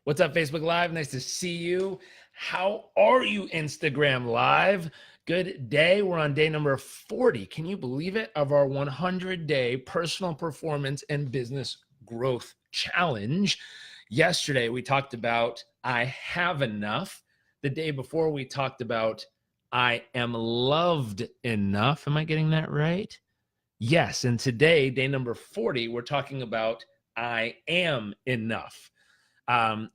What's up, Facebook Live? Nice to see you. How are you, Instagram Live? Good day. We're on day number 40. Can you believe it? Of our 100-day personal performance and business growth challenge. Yesterday, we talked about I have enough. The day before, we talked about I am loved enough. Am I getting that right? Yes. And today, day number 40, we're talking about I am enough.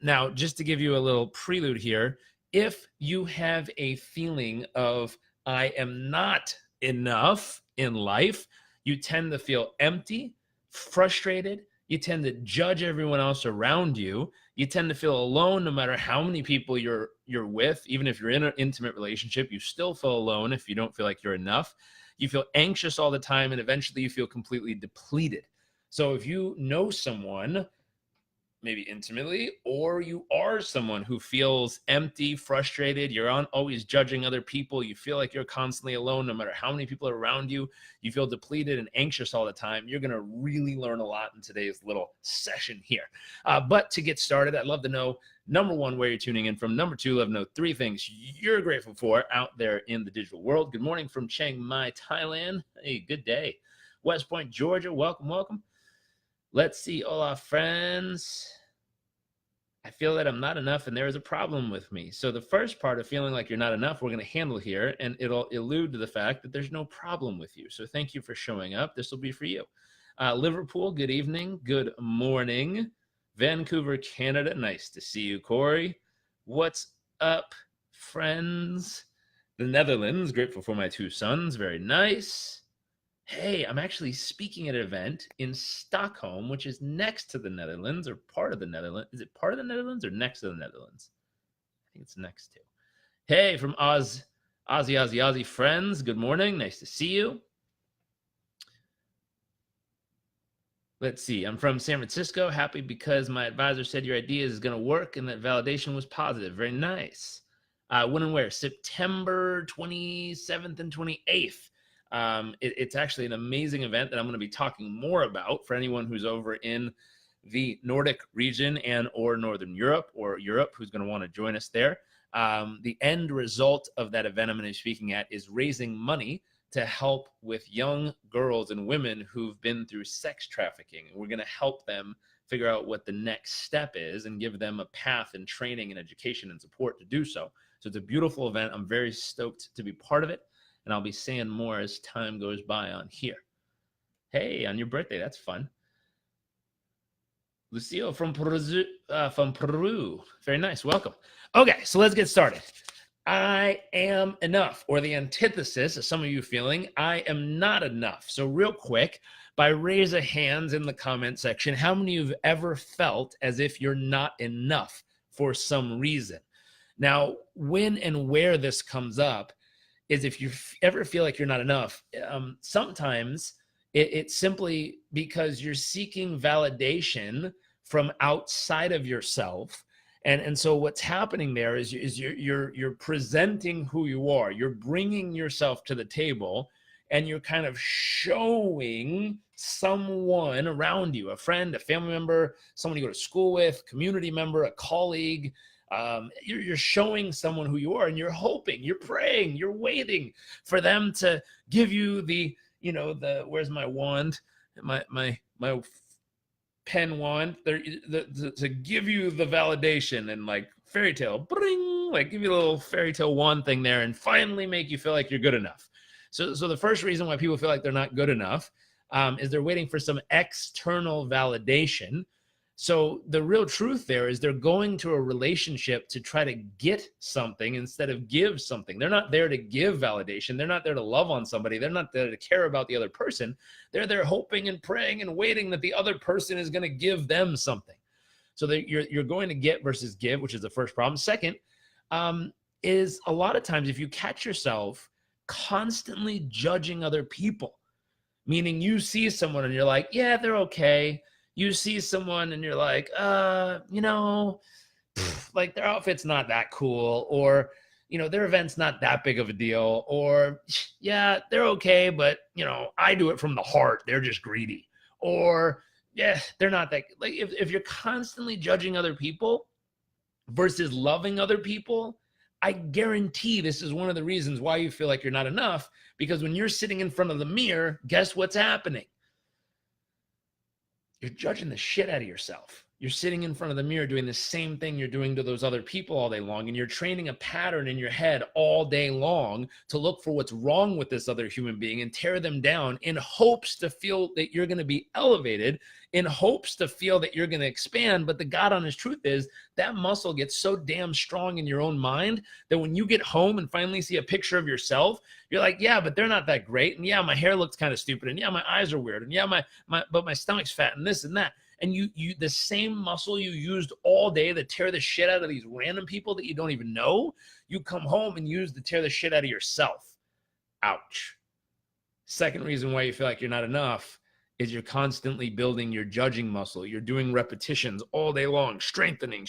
Now, just to give you a little prelude here, if you have a feeling of I am not enough in life, you tend to feel empty, frustrated. You tend to judge everyone else around you. You tend to feel alone no matter how many people you're with. Even if you're in an intimate relationship, you still feel alone if you don't feel like you're enough. You feel anxious all the time, and eventually you feel completely depleted. So if you know someone, maybe intimately, or you are someone who feels empty, frustrated, you're always judging other people, you feel like you're constantly alone no matter how many people are around you, you feel depleted and anxious all the time, you're going to really learn a lot in today's little session here. But to get started, I'd love to know, number one, where you're tuning in from. Number two, I'd love to know 3 things you're grateful for out there in the digital world. Good morning from Chiang Mai, Thailand. Hey, good day. West Point, Georgia. Welcome, welcome. Let's see, all our friends. I feel that I'm not enough and there is a problem with me. So the first part of feeling like you're not enough, we're going to handle here, and it'll allude to the fact that there's no problem with you. So thank you for showing up. This will be for you. Liverpool, good evening. Good morning. Vancouver, Canada. Nice to see you, Corey. What's up, friends? The Netherlands, grateful for my 2 sons. Very nice. Hey, I'm actually speaking at an event in Stockholm, which is next to the Netherlands or part of the Netherlands. Is it part of the Netherlands or next to the Netherlands? I think it's next to. Hey, from Aussie friends. Good morning. Nice to see you. Let's see. I'm from San Francisco. Happy because my advisor said your idea is going to work and that validation was positive. Very nice. When and where? September 27th and 28th. It's actually an amazing event that I'm going to be talking more about for anyone who's over in the Nordic region and or Northern Europe or Europe who's going to want to join us there. The end result of that event I'm going to be speaking at is raising money to help with young girls and women who've been through sex trafficking. And we're going to help them figure out what the next step is and give them a path and training and education and support to do so. So it's a beautiful event. I'm very stoked to be part of it. And I'll be saying more as time goes by on here. Hey, on your birthday, that's fun. Lucio from Peru. Very nice, welcome. Okay, so let's get started. I am enough, or the antithesis, as some of you feeling, I am not enough. So real quick, by raise of hands in the comment section, how many of you have ever felt as if you're not enough for some reason? Now, when and where this comes up is if you ever feel like you're not enough, sometimes it's simply because you're seeking validation from outside of yourself. And so what's happening there is you're presenting who you are. You're bringing yourself to the table and you're kind of showing someone around you, a friend, a family member, someone you go to school with, community member, a colleague. You're showing someone who you are, and you're hoping, you're praying, you're waiting for them to give you the, where's my wand, my pen wand, to give you the validation and like fairy tale, bring, like give you a little fairy tale wand thing there, and finally make you feel like you're good enough. So the first reason why people feel like they're not good enough is they're waiting for some external validation. So the real truth there is they're going to a relationship to try to get something instead of give something. They're not there to give validation. They're not there to love on somebody. They're not there to care about the other person. They're there hoping and praying and waiting that the other person is going to give them something. So you're going to get versus give, which is the first problem. Second, is a lot of times if you catch yourself constantly judging other people, meaning you see someone and you're like, yeah, they're okay. You see someone and you're like, like their outfit's not that cool, or, their event's not that big of a deal, or yeah, they're okay, but, I do it from the heart. They're just greedy, or yeah, they're not that, like if you're constantly judging other people, versus loving other people, I guarantee this is one of the reasons why you feel like you're not enough, because when you're sitting in front of the mirror, guess what's happening? You're judging the shit out of yourself. You're sitting in front of the mirror doing the same thing you're doing to those other people all day long, and you're training a pattern in your head all day long to look for what's wrong with this other human being and tear them down in hopes to feel that you're going to be elevated, in hopes to feel that you're going to expand. But the God honest truth is that muscle gets so damn strong in your own mind that when you get home and finally see a picture of yourself, you're like, yeah, but they're not that great. And yeah, my hair looks kind of stupid. And yeah, my eyes are weird. And yeah, but my stomach's fat and this and that. And you the same muscle you used all day to tear the shit out of these random people that you don't even know, you come home and use to tear the shit out of yourself. Ouch. Second reason why you feel like you're not enough is you're constantly building your judging muscle. You're doing repetitions all day long, strengthening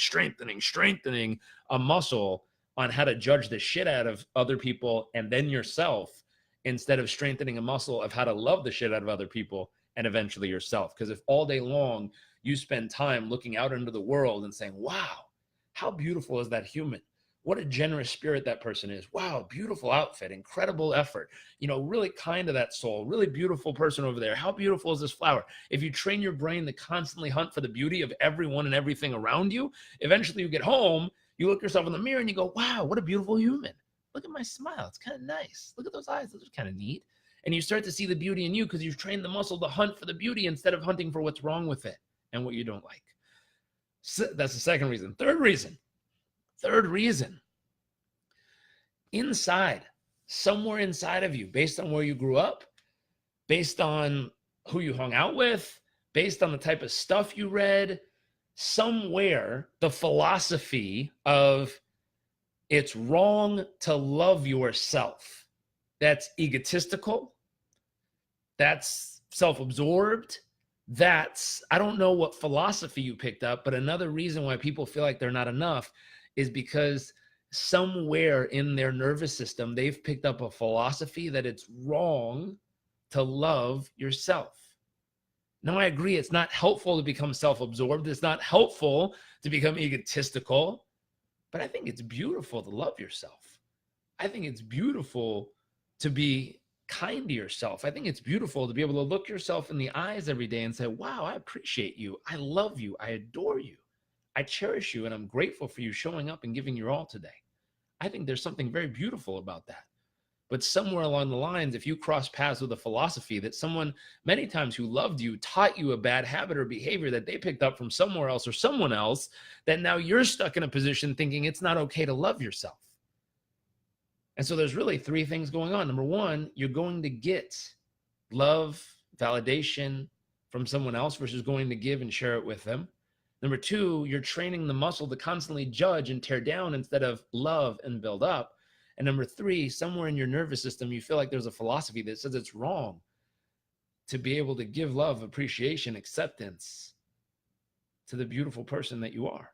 a muscle on how to judge the shit out of other people and then yourself, instead of strengthening a muscle of how to love the shit out of other people and eventually yourself. Because if all day long you spend time looking out into the world and saying, wow, how beautiful is that human? What a generous spirit that person is. Wow, beautiful outfit, incredible effort. You know, really kind to that soul, really beautiful person over there. How beautiful is this flower? If you train your brain to constantly hunt for the beauty of everyone and everything around you, eventually you get home, you look yourself in the mirror and you go, wow, what a beautiful human. Look at my smile. It's kind of nice. Look at those eyes. Those are kind of neat. And you start to see the beauty in you because you've trained the muscle to hunt for the beauty instead of hunting for what's wrong with it and what you don't like. So that's the second reason. Third reason, inside, somewhere inside of you, based on where you grew up, based on who you hung out with, based on the type of stuff you read, somewhere the philosophy of it's wrong to love yourself, that's egotistical, that's self-absorbed, that's, I don't know what philosophy you picked up, but another reason why people feel like they're not enough is because somewhere in their nervous system, they've picked up a philosophy that it's wrong to love yourself. Now, I agree, it's not helpful to become self-absorbed. It's not helpful to become egotistical, but I think it's beautiful to love yourself. I think it's beautiful to be kind to yourself. I think it's beautiful to be able to look yourself in the eyes every day and say, wow, I appreciate you. I love you. I adore you. I cherish you. And I'm grateful for you showing up and giving your all today. I think there's something very beautiful about that. But somewhere along the lines, if you cross paths with a philosophy that someone many times who loved you taught you a bad habit or behavior that they picked up from somewhere else or someone else, that now you're stuck in a position thinking it's not okay to love yourself. And so there's really three things going on. Number one, you're going to get love, validation from someone else versus going to give and share it with them. Number two, you're training the muscle to constantly judge and tear down instead of love and build up. And number three, somewhere in your nervous system, you feel like there's a philosophy that says it's wrong to be able to give love, appreciation, acceptance to the beautiful person that you are.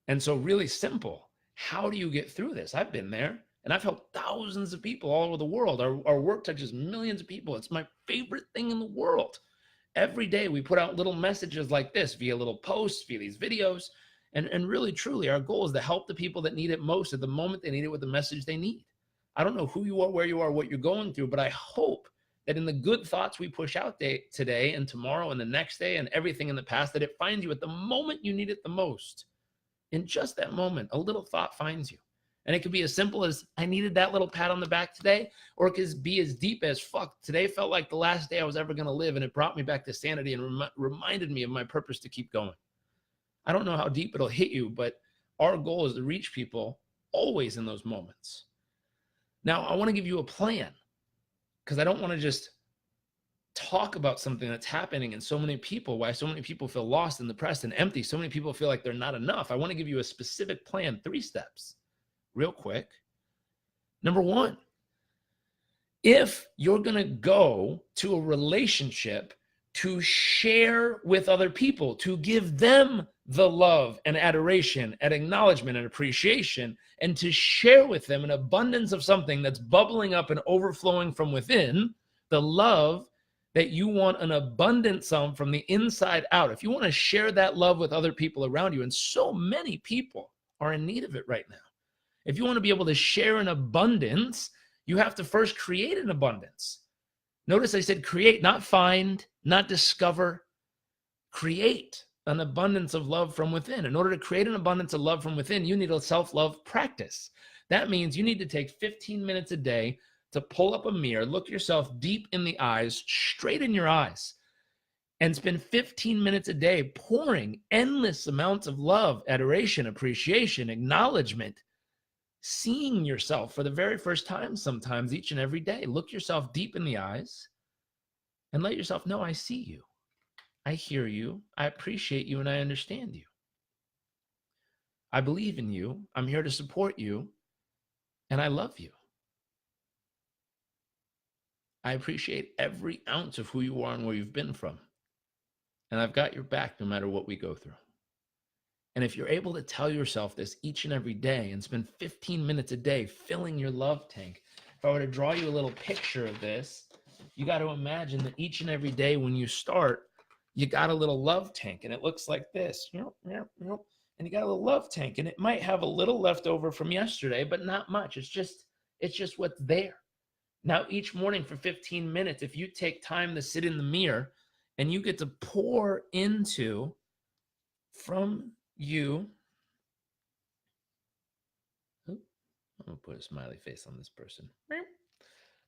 And so really simple, how do you get through this? I've been there. And I've helped thousands of people all over the world. Our work touches millions of people. It's my favorite thing in the world. Every day we put out little messages like this via little posts, via these videos. And really, truly, our goal is to help the people that need it most at the moment they need it with the message they need. I don't know who you are, where you are, what you're going through, but I hope that in the good thoughts we push out today and tomorrow and the next day and everything in the past, that it finds you at the moment you need it the most. In just that moment, a little thought finds you. And it could be as simple as, I needed that little pat on the back today, or it could be as deep as, fuck, today felt like the last day I was ever going to live, and it brought me back to sanity and reminded me of my purpose to keep going. I don't know how deep it'll hit you, but our goal is to reach people always in those moments. Now, I want to give you a plan, because I don't want to just talk about something that's happening in so many people, why so many people feel lost and depressed and empty. So many people feel like they're not enough. I want to give you a specific plan, 3 steps. Real quick. Number one, if you're going to go to a relationship to share with other people, to give them the love and adoration and acknowledgement and appreciation, and to share with them an abundance of something that's bubbling up and overflowing from within, the love that you want an abundance of from the inside out, if you want to share that love with other people around you, and so many people are in need of it right now. If you want to be able to share an abundance, you have to first create an abundance. Notice I said create, not find, not discover. Create an abundance of love from within. In order to create an abundance of love from within, you need a self-love practice. That means you need to take 15 minutes a day to pull up a mirror, look yourself deep in the eyes, straight in your eyes, and spend 15 minutes a day pouring endless amounts of love, adoration, appreciation, acknowledgement, seeing yourself for the very first time sometimes each and every day. Look yourself deep in the eyes and let yourself know, I see you, I hear you, I appreciate you, and I understand you. I believe in you, I'm here to support you, and I love you. I appreciate every ounce of who you are and where you've been from. And I've got your back no matter what we go through. And if you're able to tell yourself this each and every day and spend 15 minutes a day filling your love tank, if I were to draw you a little picture of this, you got to imagine that each and every day when you start, you got a little love tank and it looks like this. And you got a little love tank and it might have a little left over from yesterday, but not much. It's just what's there. Now, each morning for 15 minutes, if you take time to sit in the mirror and you get to pour into from you. I'm going to put a smiley face on this person.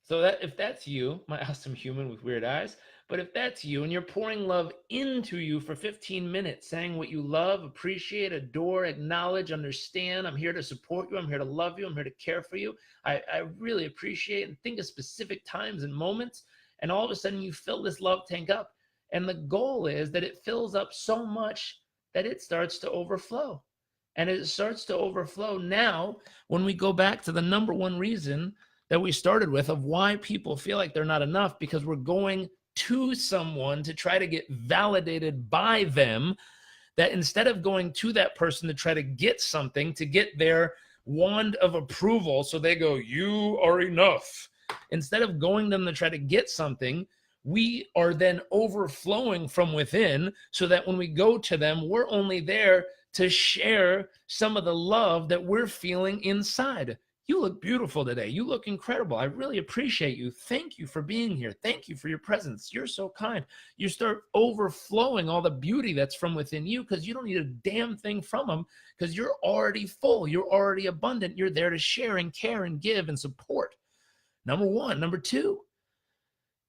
So that if that's you, my awesome human with weird eyes, but if that's you and you're pouring love into you for 15 minutes, saying what you love, appreciate, adore, acknowledge, understand, I'm here to support you, I'm here to love you, I'm here to care for you, I really appreciate, and think of specific times and moments, and all of a sudden you fill this love tank up. And the goal is that it fills up so much that it starts to overflow. And it starts to overflow now when we go back to the number one reason that we started with of why people feel like they're not enough, because we're going to someone to try to get validated by them, that instead of going to that person to try to get something, to get their wand of approval, so they go, you are enough. Instead of going to them to try to get something, we are then overflowing from within, so that when we go to them, we're only there to share some of the love that we're feeling inside. You look beautiful today. You look incredible. I really appreciate you. Thank you for being here. Thank you for your presence. You're so kind. You start overflowing all the beauty that's from within you, because you don't need a damn thing from them, because you're already full. You're already abundant. You're there to share and care and give and support. Number one. Number two,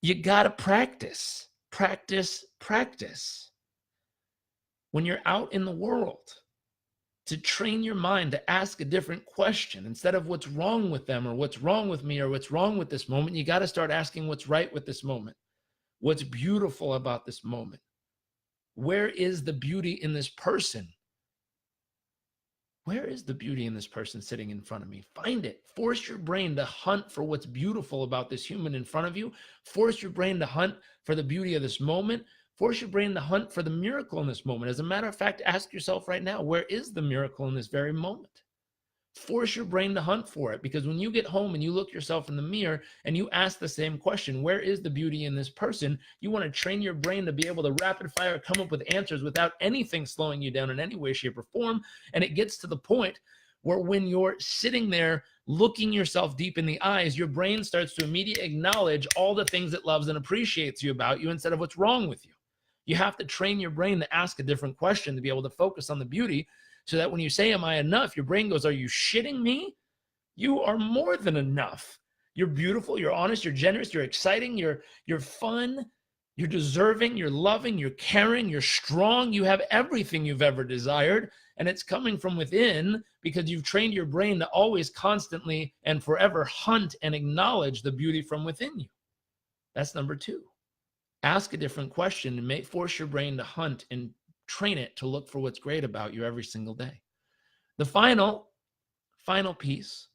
you got to practice, practice, practice. When you're out in the world, to train your mind to ask a different question. Instead of what's wrong with them, or what's wrong with me, or what's wrong with this moment, you got to start asking what's right with this moment. What's beautiful about this moment? Where is the beauty in this person? Where is the beauty in this person sitting in front of me? Find it. Force your brain to hunt for what's beautiful about this human in front of you. Force your brain to hunt for the beauty of this moment. Force your brain to hunt for the miracle in this moment. As a matter of fact, ask yourself right now, where is the miracle in this very moment? Force your brain to hunt for it, because when you get home and you look yourself in the mirror and you ask the same question, where is the beauty in this person? You want to train your brain to be able to rapid fire come up with answers without anything slowing you down in any way, shape, or form. And it gets to the point where when you're sitting there looking yourself deep in the eyes, your brain starts to immediately acknowledge all the things it loves and appreciates you about you instead of what's wrong with you. You have to train your brain to ask a different question to be able to focus on the beauty, so that when you say, am I enough? Your brain goes, are you shitting me? You are more than enough. You're beautiful, you're honest, you're generous, you're exciting, you're fun, you're deserving, you're loving, you're caring, you're strong. You have everything you've ever desired, and it's coming from within, because you've trained your brain to always, constantly, and forever hunt and acknowledge the beauty from within you. That's number two. Ask a different question and force your brain to hunt and train it to look for what's great about you every single day. The final piece,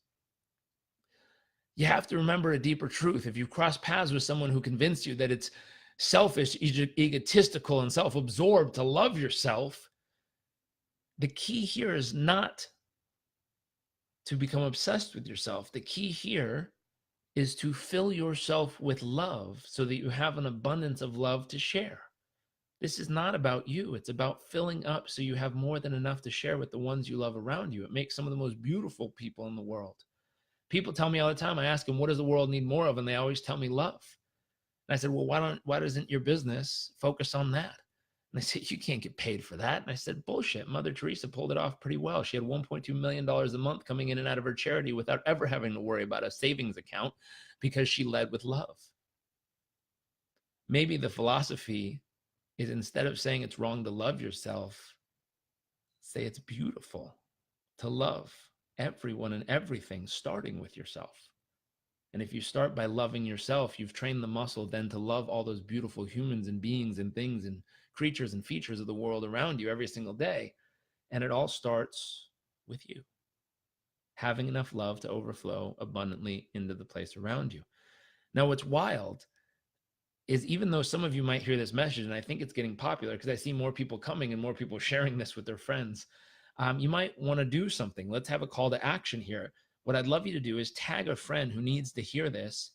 you have to remember a deeper truth. If you cross paths with someone who convinced you that it's selfish, egotistical, and self-absorbed to love yourself, the key here is not to become obsessed with yourself. The key here is to fill yourself with love so that you have an abundance of love to share. This is not about you. It's about filling up so you have more than enough to share with the ones you love around you. It makes some of the most beautiful people in the world. People tell me all the time, I ask them, what does the world need more of? And they always tell me love. And I said, well, why doesn't your business focus on that? And they said, you can't get paid for that. And I said, bullshit. Mother Teresa pulled it off pretty well. She had $1.2 million a month coming in and out of her charity without ever having to worry about a savings account because she led with love. Maybe the philosophy is, instead of saying it's wrong to love yourself, say it's beautiful to love everyone and everything, starting with yourself. And if you start by loving yourself, you've trained the muscle then to love all those beautiful humans and beings and things and creatures and features of the world around you every single day. And it all starts with you having enough love to overflow abundantly into the place around you. Now, what's wild is, even though some of you might hear this message, and I think it's getting popular because I see more people coming and more people sharing this with their friends, you might want to do something. Let's have a call to action here. What I'd love you to do is tag a friend who needs to hear this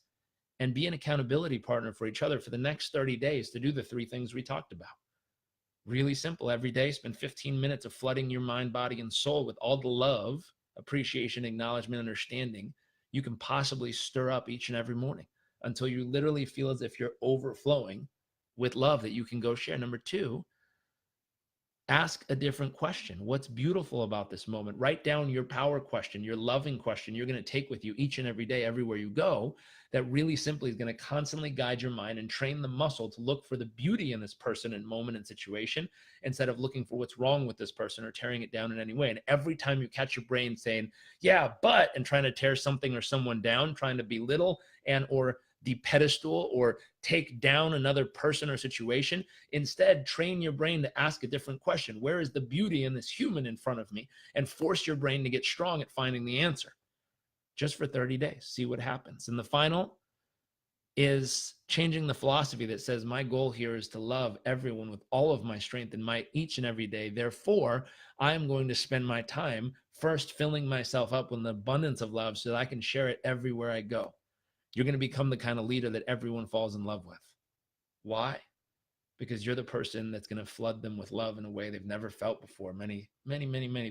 and be an accountability partner for each other for the next 30 days to do the 3 things we talked about. Really simple. Every day, spend 15 minutes of flooding your mind, body, and soul with all the love, appreciation, acknowledgement, understanding you can possibly stir up each and every morning until you literally feel as if you're overflowing with love that you can go share. Number 2, ask a different question. What's beautiful about this moment? Write down your power question, your loving question you're going to take with you each and every day, everywhere you go, that really simply is going to constantly guide your mind and train the muscle to look for the beauty in this person and moment and situation, instead of looking for what's wrong with this person or tearing it down in any way. And every time you catch your brain saying, yeah, but, and trying to tear something or someone down, trying to belittle and or de-pedestal or take down another person or situation, instead train your brain to ask a different question. Where is the beauty in this human in front of me? And force your brain to get strong at finding the answer, just for 30 days. See what happens. And the final is changing the philosophy that says my goal here is to love everyone with all of my strength and might each and every day. Therefore, I am going to spend my time first filling myself up with an abundance of love so that I can share it everywhere I go. You're going to become the kind of leader that everyone falls in love with. Why? Because you're the person that's going to flood them with love in a way they've never felt before. Many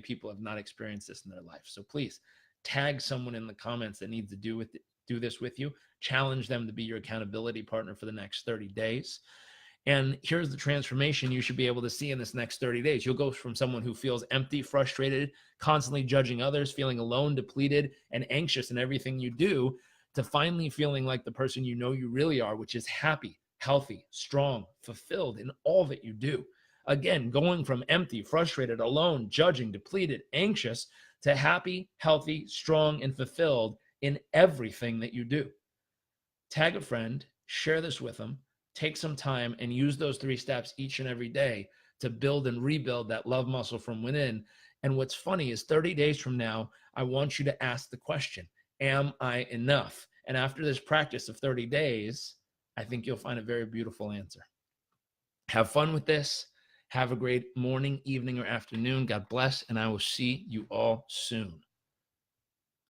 people have not experienced this in their life. So please tag someone in the comments that needs to do this with you. Challenge them to be your accountability partner for the next 30 days. And here's the transformation you should be able to see in this next 30 days. You'll go from someone who feels empty, frustrated, constantly judging others, feeling alone, depleted, and anxious in everything you do, to finally feeling like the person you know you really are, which is happy, healthy, strong, fulfilled in all that you do. Again, going from empty, frustrated, alone, judging, depleted, anxious, to happy, healthy, strong, and fulfilled in everything that you do. Tag a friend, share this with them, take some time and use those 3 steps each and every day to build and rebuild that love muscle from within. And what's funny is 30 days from now, I want you to ask the question, am I enough? And after this practice of 30 days, I think you'll find a very beautiful answer. Have fun with this. Have a great morning, evening, or afternoon. God bless, and I will see you all soon.